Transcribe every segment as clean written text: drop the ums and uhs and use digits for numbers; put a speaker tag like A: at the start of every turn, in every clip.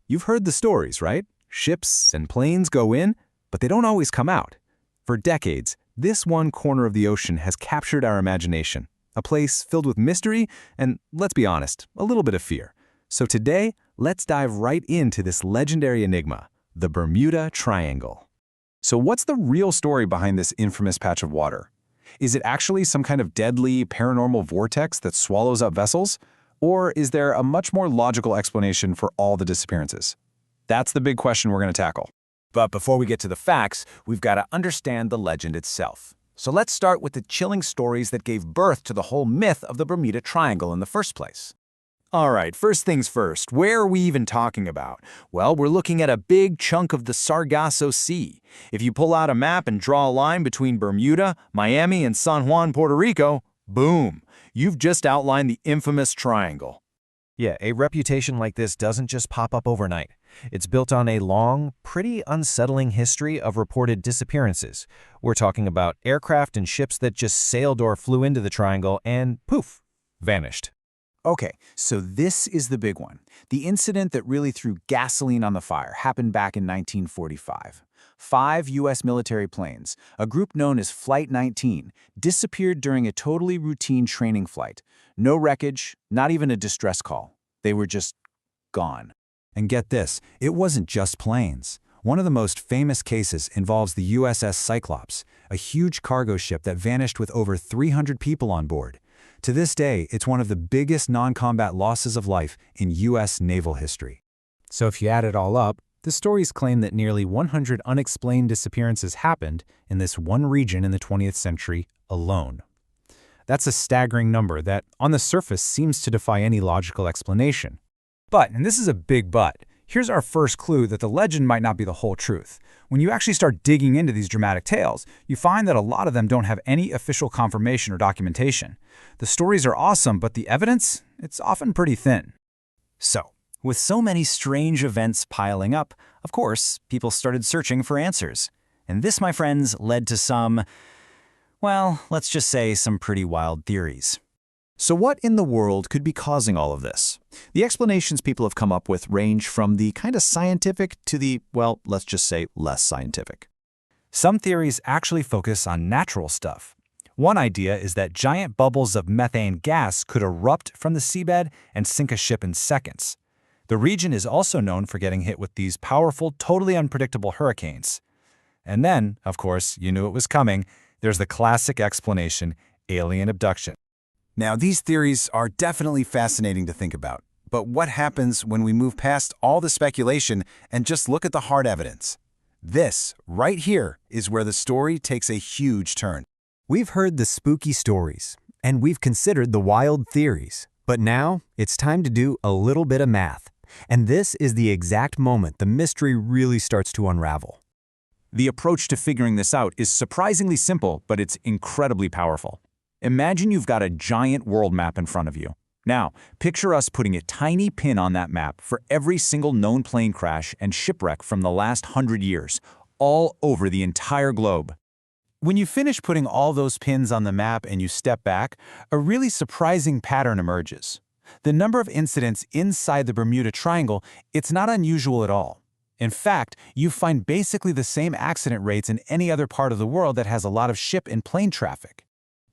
A: You've heard the stories, right? Ships and planes go in, but they don't always come out. For decades, this one corner of the ocean has captured our imagination, a place filled with mystery and, let's be honest, a little bit of fear. So today, let's dive right into this legendary enigma, the Bermuda Triangle. So what's the real story behind this infamous patch of water? Is it actually some kind of deadly paranormal vortex that swallows up vessels? Or is there a much more logical explanation for all the disappearances? That's the big question we're going to tackle. But before we get to the facts, we've got to understand the legend itself. So let's start with the chilling stories that gave birth to the whole myth of the Bermuda Triangle in the first place. All right, first things first, where are we even talking about? Well, we're looking at a big chunk of the Sargasso Sea. If you pull out a map and draw a line between Bermuda, Miami, and San Juan, Puerto Rico, boom, you've just outlined the infamous triangle.
B: Yeah, a reputation like this doesn't just pop up overnight. It's built on a long, pretty unsettling history of reported disappearances. We're talking about aircraft and ships that just sailed or flew into the triangle and, poof, vanished.
A: Okay, so this is the big one. The incident that really threw gasoline on the fire happened back in 1945. 5 U.S. military planes, a group known as Flight 19, disappeared during a totally routine training flight. No wreckage, not even a distress call. They were just gone. And get this, it wasn't just planes. One of the most famous cases involves the USS Cyclops, a huge cargo ship that vanished with over 300 people on board. To this day, it's one of the biggest non-combat losses of life in U.S. naval history. So if you add it all up, the stories claim that nearly 100 unexplained disappearances happened in this one region in the 20th century alone. That's a staggering number that, on the surface, seems to defy any logical explanation. But, and this is a big but, here's our first clue that the legend might not be the whole truth. When you actually start digging into these dramatic tales, you find that a lot of them don't have any official confirmation or documentation. The stories are awesome, but the evidence? It's often pretty thin. So, with so many strange events piling up, of course, people started searching for answers. And this, my friends, led to some, well, let's just say some pretty wild theories. So what in the world could be causing all of this? The explanations people have come up with range from the kind of scientific to the, well, let's just say less scientific. Some theories actually focus on natural stuff. One idea is that giant bubbles of methane gas could erupt from the seabed and sink a ship in seconds. The region is also known for getting hit with these powerful, totally unpredictable hurricanes. And then, of course, you knew it was coming, there's the classic explanation, alien abduction. Now, these theories are definitely fascinating to think about. But what happens when we move past all the speculation and just look at the hard evidence? This, right here, is where the story takes a huge turn. We've heard the spooky stories, and we've considered the wild theories. But now, it's time to do a little bit of math. And this is the exact moment the mystery really starts to unravel. The approach to figuring this out is surprisingly simple, but it's incredibly powerful. Imagine you've got a giant world map in front of you. Now, picture us putting a tiny pin on that map for every single known plane crash and shipwreck from the last 100 years, all over the entire globe. When you finish putting all those pins on the map and you step back, a really surprising pattern emerges. The number of incidents inside the Bermuda Triangle, it's not unusual at all. In fact, you find basically the same accident rates in any other part of the world that has a lot of ship and plane traffic.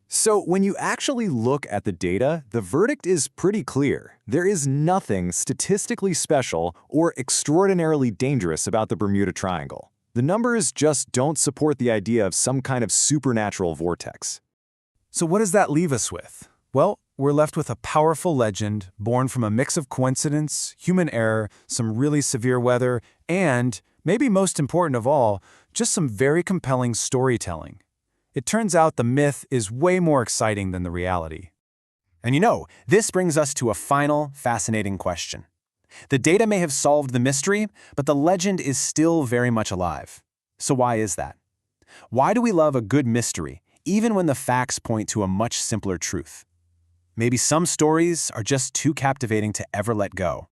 A: So when you actually look at the data, the verdict is pretty clear. There is nothing statistically special or extraordinarily dangerous about the Bermuda Triangle. The numbers just don't support the idea of some kind of supernatural vortex. So what does that leave us with? Well, we're left with a powerful legend born from a mix of coincidence, human error, some really severe weather, and, maybe most important of all, just some very compelling storytelling. It turns out the myth is way more exciting than the reality. And you know, this brings us to a final, fascinating question. The data may have solved the mystery, but the legend is still very much alive. So why is that? Why do we love a good mystery, even when the facts point to a much simpler truth? Maybe some stories are just too captivating to ever let go.